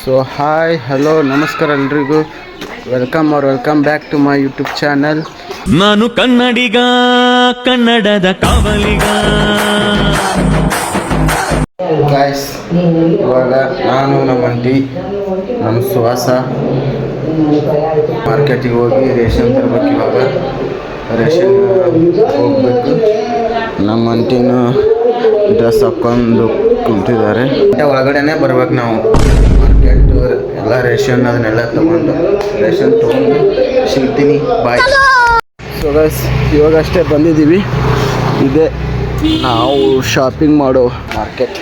So hi hello ನಮಸ್ಕಾರ ಎಲ್ರಿಗೂ. Welcome back to my YouTube channel. ನಾನು ಕನ್ನಡಿಗ, ಕನ್ನಡದ ಕಾವಲಿಗ. ಗಾಯ್ಸ್, ಇವಾಗ ನಾನು ನಮ್ಮ ಅಂಟಿ ನಮ್ಮ ಸುವಾಸ ಮಾರ್ಕೆಟಿಗೆ ಹೋಗಿ ರೇಷನ್ ತರಬೇಕು. ಇವಾಗ ರೇಷನ್ ಹೋಗ್ಬೇಕು. ನಮ್ಮ ಅಂಟಿನೂ ಡ್ರೆಸ್ ಹಾಕ್ಕೊಂಡು ಕುಂತಿದ್ದಾರೆ. ಒಳಗಡೆನೆ ಬರ್ಬೇಕು ನಾವು. ಮಾರ್ಕೆಟ್ ಎಲ್ಲ ರೇಷನ್ ಅದನ್ನೆಲ್ಲ ತೊಗೊಂಡು ಸಿಗ್ತೀನಿ. ಬಾಯ್. ಸೊ ಗೈಸ್, ಇವಾಗ ಅಷ್ಟೇ ಬಂದಿದ್ದೀವಿ. ಇದೇ ನಾವು ಶಾಪಿಂಗ್ ಮಾಡೋ ಮಾರ್ಕೆಟ್.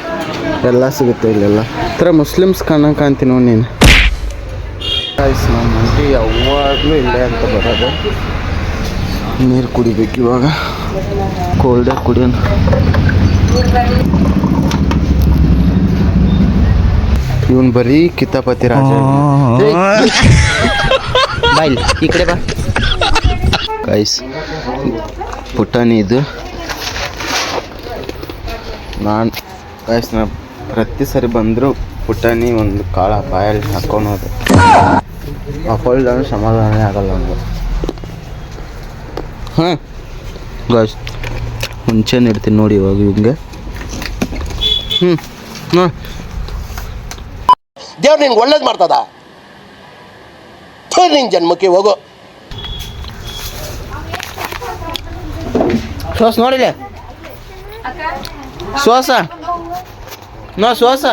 ಎಲ್ಲ ಸಿಗುತ್ತೆ ಇಲ್ಲೆಲ್ಲ. ಥರ ಮುಸ್ಲಿಮ್ಸ್ ಕಾಣ್ತೀನಿ ನೋಡಿ ನೀನು. ಗೈಸ್, ನಮ್ಮ ಅಂಟಿ ಯಾವಾಗಲೂ ಇಲ್ಲೇ ಅಂತ ಬರೋದು. ನೀರು ಕುಡಿಬೇಕು ಇವಾಗ. ಕೋಲ್ಡೇ ಕುಡಿಯೋಣ. ಇವನ್ ಬರೀ ಕಿತಾಪತಿ ರಾಜ. ಬಾಯ್ ಈ ಕಡೆ ಬಾ. ಗೈಸ್, ಪುಟಾಣಿ ಇದು. ನಾನು ಪ್ರತಿ ಸರಿ ಬಂದರೂ ಪುಟಾಣಿ ಒಂದು ಕಾಳ ಬಾಯಲ್ಲಿ ಹಾಕ್ಕೊಳೋದು. ಹಾಕೊಳ್ಳ ಸಮಾಧಾನ ಆಗಲ್ಲ ನಮ್ಗೆ. ಹಾಂ ಗೈಸ್, ಮುಂಚೆನೇ ಇಡ್ತೀನಿ ನೋಡಿ ಇವಾಗ ಹಿಂಗೆ. ಹಾಂ, ದೇವ್ರು ನಿನ್ಗೆ ಒಳ್ಳೇದು ಮಾಡ್ತದ. ನಿನ್ನ ಜನ್ಮಕ್ಕೆ ಹೋಗೋ. ಶ್ವಾಸ ನೋಡಿಲ್ಲ. ಶ್ವಾಸ ನೋ ಶ್ವಾಸ.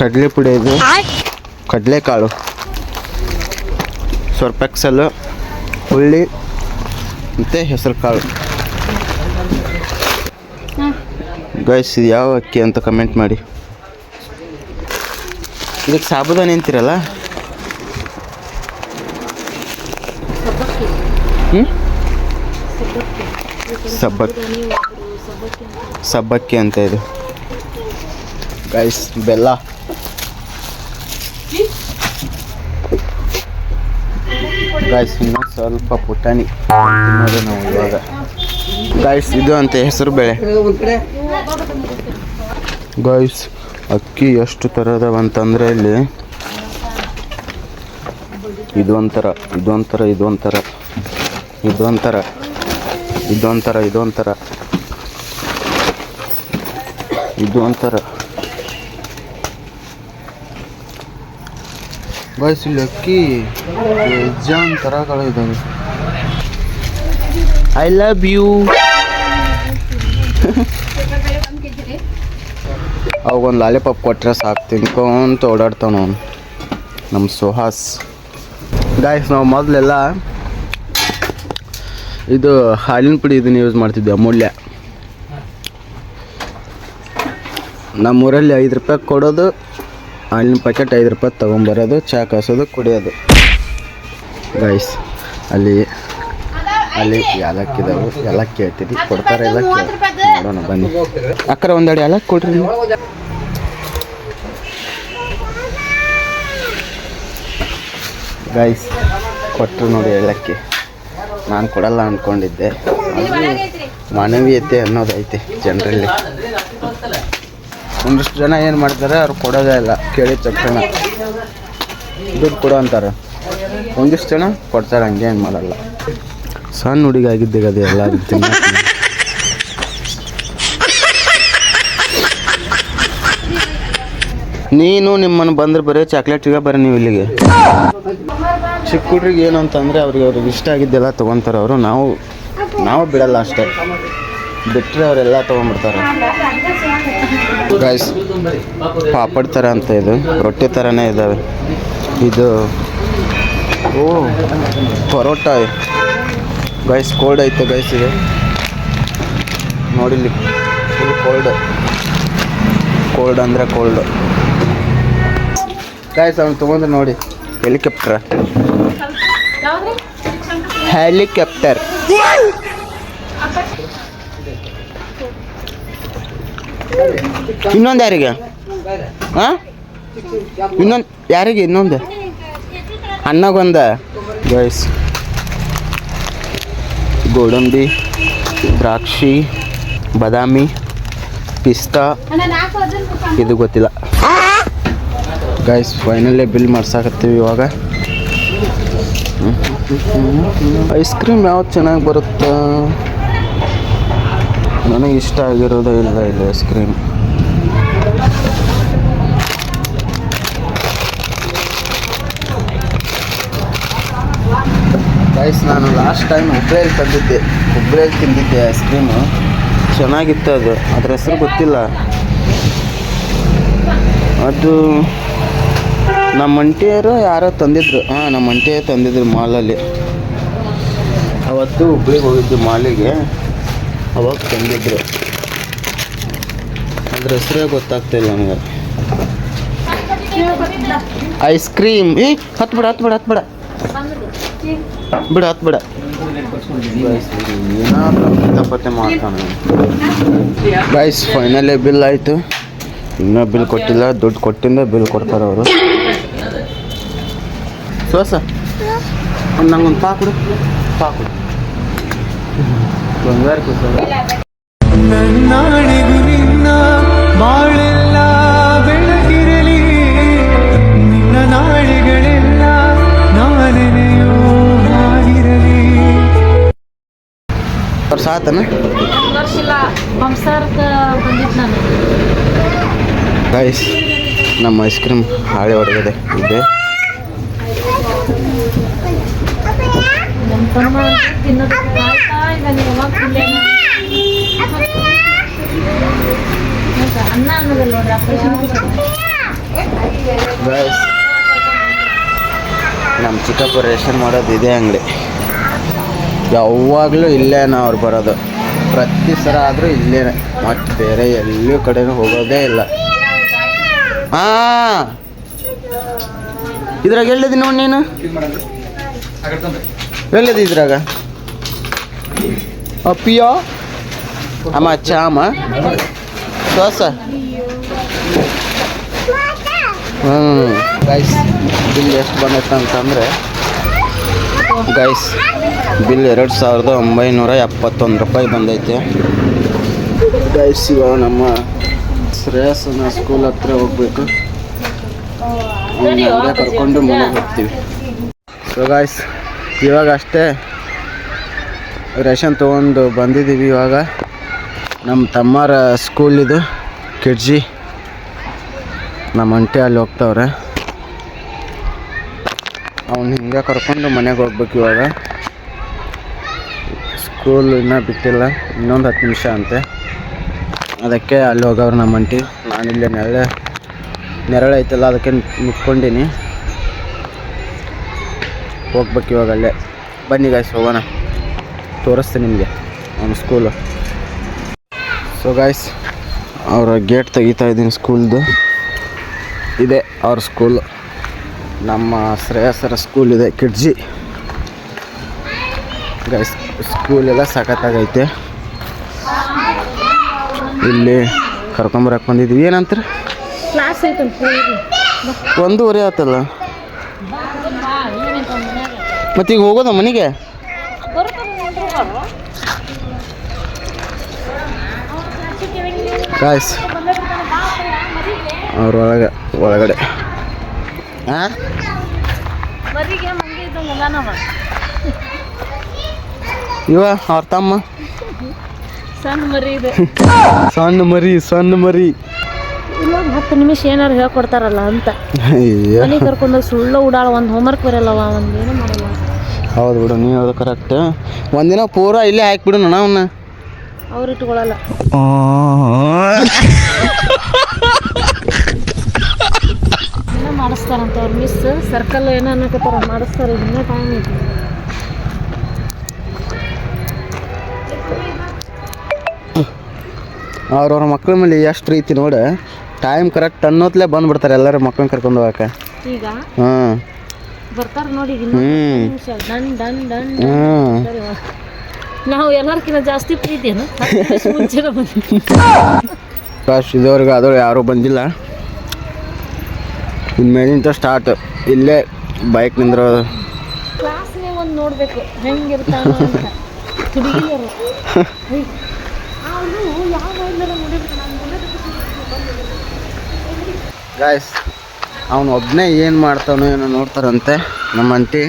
ಕಡಲೆ ಪುಡಿ ಇದು, ಕಡಲೆಕಾಳು, ಸ್ವಲ್ಪ ಎಕ್ಸಲ್ಲು, ಹುಳ್ಳಿ ಮತ್ತು ಹೆಸರು ಕಾಳು. ಗೈಸ್, ಇದು ಯಾವ ಅಕ್ಕಿ ಅಂತ ಕಮೆಂಟ್ ಮಾಡಿ. ಇದಕ್ಕೆ ಸಾಬುದಾನಿ ಅಂತೀರಲ್ಲ. ಸಬ್ಬಕ್ಕಿ ಅಂತ ಇದು. ಗೈಸ್, ಬೆಲ್ಲ. ಗೈಸ್, ಇನ್ನೂ ಸ್ವಲ್ಪ ಪುಟಾಣಿ ತಿನ್ನೋದು ನಾವು ಇವಾಗ. ಗೈಸ್, ಇದು ಅಂತ ಹೆಸರು ಬೇಳೆ. ಗೈಸ್, ಅಕ್ಕಿ ಎಷ್ಟು ಥರದವಂತಂದರೆ ಇಲ್ಲಿ ಇದೊಂಥರ, ಇದೊಂಥರ, ಇದೊಂಥರ, ಇದೊಂಥರ, ಇದೊಂಥರ, ಇದೊಂಥರ, ಇದು ಒಂಥರ. ಗೈಸ್, ಇಲ್ಲಿ ಅಕ್ಕಿ ಬೇಜಾನ್ ಥರಗಳು ಇದ್ದಾವೆ. I love you. ಅವಾಗೊಂದು ಲಾಲಿಪಾಪ್ ಕೊಟ್ಟರೆ ಸಾಕು ತಿನ್ಕೊಂತ ಓಡಾಡ್ತಾವ ನಮ್ಮ ಸುಹಾಸ್. ಗಾಯ್ಸ್, ನಾವು ಮೊದಲೆಲ್ಲ ಇದು ಹಾಲಿನ ಪುಡಿ ಇದನ್ನು ಯೂಸ್ ಮಾಡ್ತಿದ್ವಿ, ಅಮೂಲ್ಯ. ನಮ್ಮೂರಲ್ಲಿ 5 ರೂಪಾಯಿ ಕೊಡೋದು, ಹಾಲಿನ ಪ್ಯಾಕೆಟ್ 5 ರೂಪಾಯಿ ತೊಗೊಂಬರೋದು, ಚಹಾ ಕಾಸೋದು, ಕುಡಿಯೋದು. ಗೈಸ್, ಅಲ್ಲಿ ಏಲಕ್ಕಿದಾವೆ. ಏಲಕ್ಕಿ ಹೇಳ್ತೀವಿ, ಕೊಡ್ತಾರೆ. ಏಲಕ್ಕಿ ನೋಡೋಣ ಬನ್ನಿ. ಅಕ್ಕರ ಒಂದೆರಡು ಏಲಕ್ಕಿ ಕೊಡ್ರಿ. ಗೈಸ್, ಕೊಟ್ಟರು ನೋಡಿ ಏಲಕ್ಕಿ. ನಾನು ಕೊಡಲ್ಲ ಅಂದ್ಕೊಂಡಿದ್ದೆ. ಮಾನವೀಯತೆ ಅನ್ನೋದೈತೆ ಜನರಲ್ಲಿ. ಒಂದಿಷ್ಟು ಜನ ಏನು ಮಾಡ್ತಾರೆ, ಅವ್ರು ಕೊಡೋದೇ ಇಲ್ಲ. ಕೇಳಿದ ತಕ್ಷಣ ದುಡ್ಡು ಕೊಡೋ ಅಂತಾರೆ. ಒಂದಿಷ್ಟು ಜನ ಕೊಡ್ತಾರೆ, ಹಂಗೆ ಏನು ಮಾಡಲ್ಲ. ಸಣ್ಣ ಹುಡುಗ ಆಗಿದ್ದೆ ಅದು ಎಲ್ಲ ತಿನ್ನ. ನೀನು ನಿಮ್ಮನ್ನು ಬಂದ್ರೆ ಬರೀ ಚಾಕ್ಲೇಟಿಗೆ ಬರ್ರಿ ನೀವು ಇಲ್ಲಿಗೆ. ಚಿಕ್ಕ ಹುಡ್ರಿಗೆ ಏನು ಅಂತಂದರೆ ಅವ್ರಿಗೆ ಇಷ್ಟ ಆಗಿದ್ದೆಲ್ಲ ತೊಗೊತಾರೆ ಅವರು. ನಾವು ಬಿಡಲ್ಲ ಅಷ್ಟೇ. ಬಿಟ್ಟರೆ ಅವರೆಲ್ಲ ತೊಗೊಂಡ್ಬಿಡ್ತಾರೆ. ಗೈಸ್, ಪಾಪಡ್ ಥರ ಅಂತ ಇದು, ರೊಟ್ಟಿ ಥರನೇ ಇದ್ದಾವೆ. ಇದು ಪರೋಟ. ಗೈಸ್, ಕೋಲ್ಡ್ ಐತೆ ಗೈಸ್. ಇದು ನೋಡಿಲ್ಲಿ ಫುಲ್ ಕೋಲ್ಡ್ ಅಂದರೆ ಕೋಲ್ಡ್. ಗೈಸ್, ಅವ್ನು ತೊಗೊಂಡ್ರೆ ನೋಡಿ ಹೆಲಿಕಾಪ್ಟರ್. ಇನ್ನೊಂದು ಯಾರಿಗೆ? ಹಾಂ, ಇನ್ನೊಂದು ಯಾರಿಗೆ? ಇನ್ನೊಂದು ಅಣ್ಣಗೊಂದ. ಗೈಸ್, ಗೋಡಂಬಿ, ದ್ರಾಕ್ಷಿ, ಬಾದಾಮಿ, ಪಿಸ್ತಾ ಇದು ಗೊತ್ತಿಲ್ಲ ಗೈಸ್. ಫೈನಲ್ಲೇ ಬಿಲ್ ಮಾಡ್ಸಾಕತ್ತೀವಿ ಇವಾಗ. ಐಸ್ ಕ್ರೀಮ್ ಯಾವ್ದು ಚೆನ್ನಾಗಿ ಬರುತ್ತಾ? ನನಗೆ ಇಷ್ಟ ಆಗಿರೋದೇ ಇಲ್ಲ ಇಲ್ಲಿ ಐಸ್ ಕ್ರೀಮ್. ಗೈಸ್ ನಾನು ಲಾಸ್ಟ್ ಟೈಮ್ ಹುಬ್ಳಿಯಲ್ಲಿ ತಿಂದಿದ್ದೆ ಐಸ್ ಕ್ರೀಮು. ಚೆನ್ನಾಗಿತ್ತು ಅದು. ಅದ್ರ ಹೆಸರು ಗೊತ್ತಿಲ್ಲ. ಅದು ನಮ್ಮ ಅಂಟಿಯರು ಯಾರೋ ತಂದಿದ್ರು. ನಮ್ಮ ಅಂಟಿಯರು ತಂದಿದ್ರು ಮಾಲಲ್ಲಿ. ಅವತ್ತು ಹುಬ್ಳಿಗೆ ಹೋಗಿದ್ದು ಮಾಲಿಗೆ, ಅವಾಗ ತಂದಿದ್ರು. ಅದ್ರ ಹೆಸರೇ ಗೊತ್ತಾಗ್ತಾಯಿಲ್ಲ ನನಗೆ. ಐಸ್ ಕ್ರೀಮ್ ಹತ್ಬೇಡ ಏನಾದರೂ ಕಿತಾಪತ್ತೆ ಮಾಡ್ತಾನೆ. ಗೈಸ್ ಫೈನಲ್ಲೇ ಬಿಲ್ ಆಯಿತು. ಇನ್ನೂ ಬಿಲ್ ಕೊಟ್ಟಿಲ್ಲ. ದುಡ್ಡು ಕೊಟ್ಟಿಂದ ಬಿಲ್ ಕೊಡ್ತಾರೆ ಅವರು. ನಂಗೊಂದು ಪಾಕುಡು ಬಂಗಾರ ನನ್ನಾಣೆಗೂ ನಿನ್ನ ಬಾಳೆಲ್ಲ ಬೆಳಗಿರಲಿ, ನಿನ್ನ ನಾಳೆಗಳೆಲ್ಲ ನಾನೆನೆಯೋ ಆಗಿರಲಿ. ವರ್ಷ ಆತನ ಗೈಸ್ ನಮ್ಮ ಐಸ್ ಕ್ರೀಮ್ ಹಾಳೆ ಹೊಡೆದಿದೆ ಇದೆ. ಗೈಸ್ ನಮ್ಮ ಚಿಕ್ಕಪ್ಪ ರೇಷನ್ ಮಾಡೋದು ಇದೇ ಅಂಗಡಿ. ಯಾವಾಗಲೂ ಇಲ್ಲೇ ಅವ್ರು ಬರೋದು. ಪ್ರತಿ ಸಲ ಆದರೂ ಇಲ್ಲೇ, ಮತ್ತು ಬೇರೆ ಎಲ್ಲೂ ಕಡೆನೂ ಹೋಗೋದೇ ಇಲ್ಲ. ಇದ್ರಾಗ ಎಲ್ಲಿದ್ದೀನಿ ನೋಡಿ ನೀನು? ಎಲ್ಲಿದೆ ಇದ್ರಾಗ? ಅಪ್ಪಿಯೋ ಅಮ್ಮ ಚಾಮ ಶ್ವಾಸ. ಗೈಸ್ ಬಿಲ್ ಎಷ್ಟು ಬಂದೈತೆ ಅಂತಂದರೆ ಗೈಸ್ ಬಿಲ್ 2971 ರೂಪಾಯಿ ಬಂದೈತೆ ಗೈಸ್. ಇವಾಗ ನಮ್ಮ ಶ್ರೇಯಸ್ಸನ ಸ್ಕೂಲ್ ಹತ್ರ ಹೋಗ್ಬೇಕು. ಅವನ್ನ ಕರ್ಕೊಂಡು ಮನೆಗೆ ಹೋಗ್ತೀವಿ. ಸೊ ಗೈಸ್ ಇವಾಗ ಅಷ್ಟೇ ರೇಷನ್ ತೊಗೊಂಡು ಬಂದಿದ್ದೀವಿ. ಇವಾಗ ನಮ್ಮ ತಮ್ಮರ ಸ್ಕೂಲ್ ಇದು ಕಿಡ್ಜಿ. ನಮ್ಮ ಅಂಟೆ ಅಲ್ಲಿ ಹೋಗ್ತಾವ್ರೆ. ಅವ್ನು ಹಿಂಗೆ ಕರ್ಕೊಂಡು ಮನೆಗೆ ಹೋಗ್ಬೇಕು. ಇವಾಗ ಸ್ಕೂಲ್ ಇನ್ನೂ ಬಿಟ್ಟಿಲ್ಲ, ಇನ್ನೊಂದು 10 ನಿಮಿಷ ಅಂತೆ. ಅದಕ್ಕೆ ಅಲ್ಲಿ ಹೋಗವ್ರು ನಮ್ಮ ಅಂಟಿ. ನಾನಿಲ್ಲೇ ನೆರಳೈತಲ್ಲ ಅದಕ್ಕೆ ನಿಂತ್ಕೊಂಡೀನಿ. ಹೋಗ್ಬೇಕು ಇವಾಗ ಅಲ್ಲೇ. ಬನ್ನಿ ಗಾಯ್ಸ್ ಹೋಗೋಣ, ತೋರಿಸ್ತೀನಿ ನಿಮಗೆ ನಮ್ಮ ಸ್ಕೂಲು. ಸೊ ಗಾಯ್ಸ್ ಅವರ ಗೇಟ್ ತೆಗಿತಾ ಇದ್ದೀನಿ ಸ್ಕೂಲ್ದು. ಇದೆ ಅವ್ರ ಸ್ಕೂಲು. ನಮ್ಮ ಶ್ರೇಯಸ್ಸರ ಸ್ಕೂಲ್ ಇದೆ ಕಿಡ್ಜಿ. ಗೈಸ್ ಸ್ಕೂಲೆಲ್ಲ ಸಖತ್ತಾಗೈತೆ. ಇಲ್ಲಿ ಕರ್ಕೊಂಬರಕ್ಕೆ ಬಂದಿದ್ವಿ. ಏನಂತಾರೆ? 1:30 ಆತಲ್ಲ. ಮತ್ತೀಗ ಹೋಗೋದ ಮನೆಗೆ? ಗಾಯ್ಸ್ ಅವ್ರ ಒಳಗಡೆ ಇವ ಅವ್ರ ತಮ್ಮ ಸಣ್ಣ ಮರಿ 10 ನಿಮಿಷ ಏನಾರು ಹೇಳ್ಕೊಡ್ತಾರಲ್ಲ ಅಂತ ಮನೆ ಕರ್ಕೊಂಡು ಸುಳ್ಳು ಉಡಾಳ. ಒಂದು ಹೋಮ್ವರ್ಕ್ ಬರಲ್ಲವ, ಒಂದು ಏನೂ ಮಾಡಲ್ಲ. ಹೌದು ಬಿಡು, ನೀವು ಹೇಳೋದು ಕರೆಕ್ಟ್. ಒಂದಿನ ಪೂರಾ ಇಲ್ಲೇ ಹಾಕ್ಬಿಡು ನೋಣ ಅವನ್ನ. ಅವ್ರು ಇಟ್ಕೊಳ್ಳಲ್ಲ. ಏನೋ ಮಾಡಿಸ್ತಾರಂತ ಅವ್ರು ಮಿಸ್ ಸರ್ಕಲ್ ಏನೋ ಅನ್ನಕತ್ತಾರ, ಮಾಡಿಸ್ತಾರೆ. ಇನ್ನೂ ಟೈಮ್ ಐತಿ. ಅವ್ರವ್ರ ಮಕ್ಳ ಮೇಲೆ ಎಷ್ಟು ರೀತಿ ನೋಡಿ. ಟೈಮ್ ಕರೆಕ್ಟ್ ಅನ್ನೋತ್ಲೇ ಬಂದ್ಬಿಡ್ತಾರೆ ಎಲ್ಲರೂ ಮಕ್ಳನ್ನ ಕರ್ಕೊಂಡು ಹೋಗಕ್ಕೆ. ಈಗ ಹಾಂ ಬರ್ತಾರೆ ನೋಡಿ. Done done done. ನಾವು ಎಲ್ಲರ್ಕಿಂತ ಜಾಸ್ತಿ ಪ್ರೀತಿಯನ್ನು ಮುಂಚೆನೇ ಬಂದಿದ್ದೀವಿ. ಫಸ್ಟ್ ಇದುವರೆಗೂ ಆದರೂ ಯಾರೂ ಬಂದಿಲ್ಲ. ಇನ್ಮೇಲಿಂದ ಸ್ಟಾರ್ಟ್ ಇಲ್ಲೇ ಬೈಕ್ ನಿಂದ್ರೋದು. ಕ್ಲಾಸ್ನೇ ಒಂದು ನೋಡಬೇಕು ಹೆಂಗಿರ್ತಾನ ಅಂತ. ಹುಡುಗಿಯರು ಅವನು ಯಾವ ನೋಡಿಬೇಕು. ನಾನು ಗಾಯ್ಸ್ ಅವನು ಒಬ್ಬನೇ ಏನು ಮಾಡ್ತಾನೋ ಏನೋ ನೋಡ್ತಾರಂತೆ ನಮ್ಮ ಅಂಟಿ.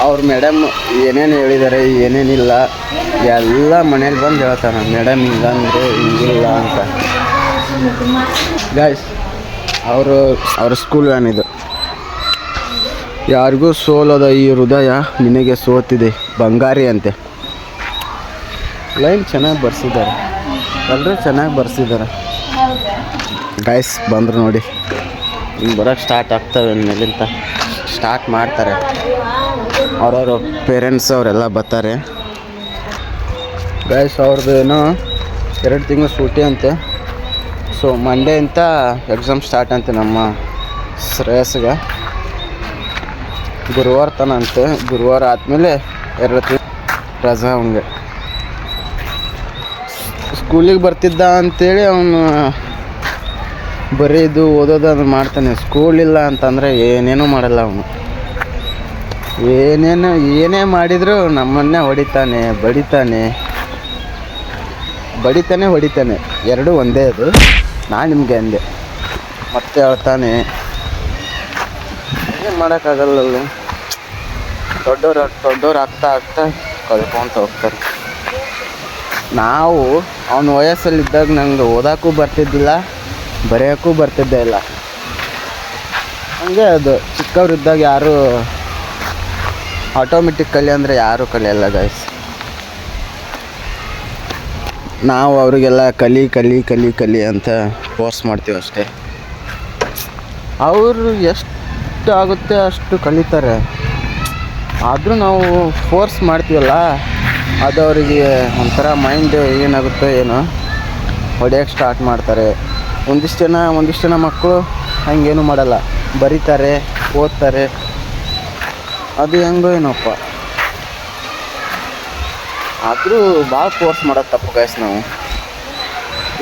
ಅವ್ರ ಮೇಡಮ್ ಏನೇನು ಹೇಳಿದ್ದಾರೆ ಏನೇನಿಲ್ಲ ಎಲ್ಲ ಮನೇಲಿ ಬಂದು ಹೇಳ್ತಾನೆ. ಮೇಡಮ್ ಹಿಂಗಂದ್ರೆ ಹಿಂಗಿಲ್ಲ ಅಂತ. ಗಾಯ್ಸ್ ಅವ್ರ ಸ್ಕೂಲ್ ವ್ಯಾನ್ ಇದು. ಯಾರಿಗೂ ಸೋಲೋದ ಈ ಹೃದಯ ನಿನಗೆ ಸೋತಿದೆ ಬಂಗಾರಿ ಅಂತೆ. ಲೈನ್ ಚೆನ್ನಾಗಿ ಬರ್ಸಿದ್ದಾರೆ, ಎಲ್ಲರೂ ಚೆನ್ನಾಗಿ ಬರ್ಸಿದ್ದಾರೆ. ಗಾಯ್ಸ್ ಬಂದರು ನೋಡಿ, ಹಿಂಗೆ ಬರೋಕ್ಕೆ ಸ್ಟಾರ್ಟ್ ಆಗ್ತವೆ ಮೇಲಿಂದ ಸ್ಟಾರ್ಟ್ ಮಾಡ್ತಾರೆ. ಅವ್ರವ್ರ ಪೇರೆಂಟ್ಸ್ ಅವರೆಲ್ಲ ಬರ್ತಾರೆ. ಗಾಯ್ಸ್ ಅವ್ರದ್ದು ಏನೋ 2 ತಿಂಗಳು ಸೂಟಿ ಅಂತೆ. ಸೊ ಮಂಡೇ ಅಂತ ಎಕ್ಸಾಮ್ ಸ್ಟಾರ್ಟ್ ಅಂತೆ ನಮ್ಮ ಶ್ರೇಯಸ್ಗೆ. ಗುರುವಾರ ತನ ಅಂತೆ. ಗುರುವಾರ ಆದಮೇಲೆ 2 ತಿಂಗಳು ರಜಾ ಅವನಿಗೆ. ಸ್ಕೂಲಿಗೆ ಬರ್ತಿದ್ದ ಅಂಥೇಳಿ ಅವನು ಬರೀ ಇದು ಓದೋದು ಅದು ಮಾಡ್ತಾನೆ. ಸ್ಕೂಲ್ ಇಲ್ಲ ಅಂತಂದರೆ ಏನೇನೂ ಮಾಡಲ್ಲ ಅವನು. ಏನೇ ಮಾಡಿದರೂ ನಮ್ಮನ್ನೇ ಹೊಡಿತಾನೆ, ಹೊಡಿತಾನೆ. ಎರಡೂ ಒಂದೇ ಅದು. ನಾನು ನಿಮಗೆ ಅಂದೆ ಮತ್ತೆ ಹೇಳ್ತಾನೆ. ಏನು ಮಾಡೋಕ್ಕಾಗಲ್ಲ. ದೊಡ್ಡವ್ರು ಆಗ್ತಾ ಕಳ್ಕೊಂತ ಹೋಗ್ತಾರೆ. ನಾವು ಅವನ ವಯಸ್ಸಲ್ಲಿದ್ದಾಗ ನಂಗೆ ಓದೋಕ್ಕೂ ಬರ್ತಿದ್ದಿಲ್ಲ, ಬರೆಯೋಕ್ಕೂ ಬರ್ತಿದ್ದೇ ಇಲ್ಲ. ಹಂಗೆ ಅದು ಚಿಕ್ಕವರಿದ್ದಾಗ ಯಾರು ಆಟೋಮೆಟಿಕ್ ಕಲಿ ಅಂದರೆ ಯಾರೂ ಕಲಿಯಲ್ಲ ಗಾಯ್ಸ್. ನಾವು ಅವರಿಗೆಲ್ಲ ಕಲಿ ಅಂತ ಫೋರ್ಸ್ ಮಾಡ್ತೀವಿ ಅಷ್ಟೇ. ಅವರು ಎಷ್ಟು ಆಗುತ್ತೆ ಅಷ್ಟು ಕಲಿತಾರೆ. ಆದರೂ ನಾವು ಫೋರ್ಸ್ ಮಾಡ್ತೀವಲ್ಲ, ಅದು ಅವರಿಗೆ ಒಂಥರ ಮೈಂಡ್ ಏನಾಗುತ್ತೋ ಏನೋ ಹೊಡೆಯೋಕ್ಕೆ ಸ್ಟಾರ್ಟ್ ಮಾಡ್ತಾರೆ. ಒಂದಿಷ್ಟು ಜನ ಮಕ್ಕಳು ಹಂಗೇನು ಮಾಡಲ್ಲ, ಬರೀತಾರೆ, ಓದ್ತಾರೆ. ಅದು ಹೆಂಗೋ ಏನಪ್ಪ. ಆದರೂ ಭಾಳ ಫೋರ್ಸ್ ಮಾಡೋದು ತಪ್ಪು ಗಾಯ್ಸ್. ನಾವು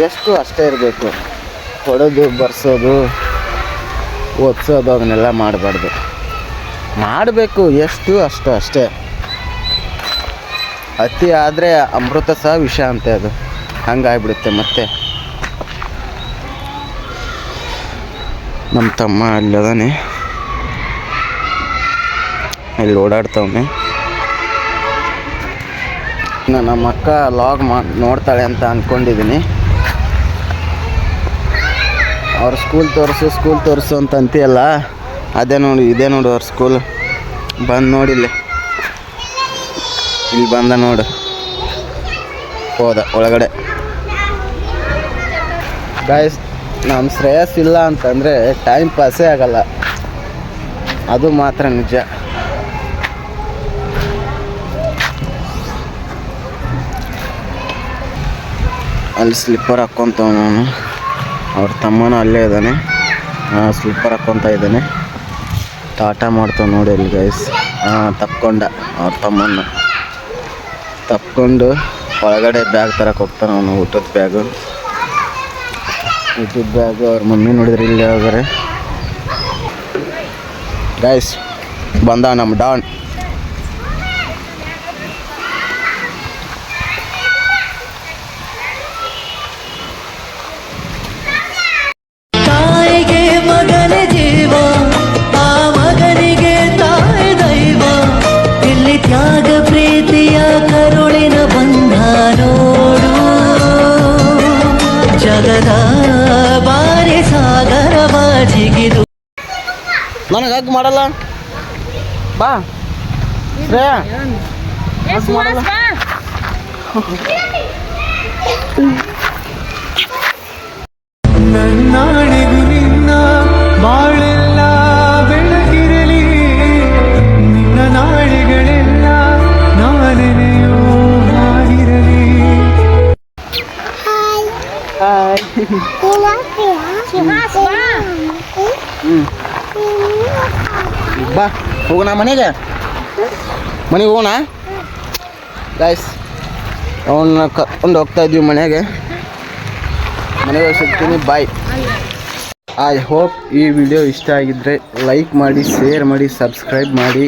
ಎಷ್ಟು ಅಷ್ಟೇ ಇರಬೇಕು. ಹೊಡೋದು, ಬರ್ಸೋದು, ಓದಿಸೋದು ಅದನ್ನೆಲ್ಲ ಮಾಡಬಾರ್ದು. ಮಾಡಬೇಕು ಎಷ್ಟು ಅಷ್ಟೇ. ಅತಿ ಆದರೆ ಅಮೃತ ಸಹ ವಿಷ ಅಂತೆ. ಅದು ಹಂಗಾಗ್ಬಿಡುತ್ತೆ. ಮತ್ತೆ ನಮ್ಮ ತಮ್ಮ ಅಲ್ಲದಾನೆ, ಇಲ್ಲಿ ಓಡಾಡ್ತವನೆ. ನಮ್ಮ ಅಕ್ಕ ಲಾಗ್ ನೋಡ್ತಾಳೆ ಅಂತ ಅಂದ್ಕೊಂಡಿದ್ದೀನಿ. ಅವ್ರ ಸ್ಕೂಲ್ ತೋರಿಸು ಅಂತ ಅಂತೀಯಲ್ಲ, ಇದೇ ನೋಡು ಅವ್ರ ಸ್ಕೂಲ್. ಬಂದು ನೋಡಿಲ್ಲ, ಇಲ್ಲಿ ಬಂದ ನೋಡು, ಹೋದ ಒಳಗಡೆ. ಗಾಯ್ಸ್ ನಮ್ಮ ಶ್ರೇಯಸ್ ಇಲ್ಲ ಅಂತಂದರೆ ಟೈಮ್ ಪಾಸೇ ಆಗಲ್ಲ, ಅದು ಮಾತ್ರ ನಿಜ. ಅಲ್ಲಿ ಸ್ಲಿಪ್ಪರ್ ಹಾಕ್ಕೊತಾವ ನಾನು. ಅವ್ರ ತಮ್ಮನೂ ಅಲ್ಲೇ ಇದ್ದಾನೆ, ಸ್ಲಿಪ್ಪರ್ ಹಾಕ್ಕೊತಾ ಇದ್ದಾನೆ. ಟಾಟಾ ಮಾಡ್ತಾವ ನೋಡಿ ಅಲ್ಲಿ ಗೈಸ್. ತಪ್ಕೊಂಡ ಅವ್ರ ತಮ್ಮನ್ನು ತಪ್ಕೊಂಡು ಒಳಗಡೆ ಬ್ಯಾಗ್ ತರಕ್ಕೆ ಹೋಗ್ತಾನೆ ಅವನು. ಊಟದ ಬ್ಯಾಗು ಅವ್ರ ಮಮ್ಮಿ ನೋಡಿದ್ರೆ ಇಲ್ಲಿ ಹೋಗಾರೆ ಗೈಸ್. ಬಂದ ನಮ್ಮ ಡಾನ್. ತಾಯಿಗೆ ಮಗನ ಜೀವ, ಆ ಮಗನಿಗೆ ತಾಯಿ ದೈವ. ಇಲ್ಲಿ ತ್ಯಾಗ ಪ್ರೀತಿಯ ಕರುಳಿನ ಬಂಧ ನೋಡು. ಜಗದ ಬಾರಿ ಸಾಗರವ ಜಿಗಿದು. ನನಗೆ ಹಗ್ ಮಾಡಲ್ಲ ಬಾ ಶ್ರೇಯಾ. ನನ್ನಾಣೆಗೂ ನಿನ್ನ ಬಾಳೆಲ್ಲ ಬೆಳಗಿರಲಿ. ನಿನ್ನ ನಾಳೆಗಳೆಲ್ಲ ನಾನೆನೆಯೋ ಆಗಿರಲಿ. ಬಾ ಹೋಗೋಣ ಮನೆಗೆ ಹೋಗೋಣ ಗೈಸ್. ಅವನ್ನ ಕರ್ಕೊಂಡು ಹೋಗ್ತಾ ಇದ್ವಿ ಮನೆಗೆ ಸಿಗ್ತೀನಿ. ಬಾಯ್. ಐ ಹೋಪ್ ಈ ವಿಡಿಯೋ ಇಷ್ಟ ಆಗಿದ್ದರೆ ಲೈಕ್ ಮಾಡಿ, ಶೇರ್ ಮಾಡಿ, ಸಬ್ಸ್ಕ್ರೈಬ್ ಮಾಡಿ.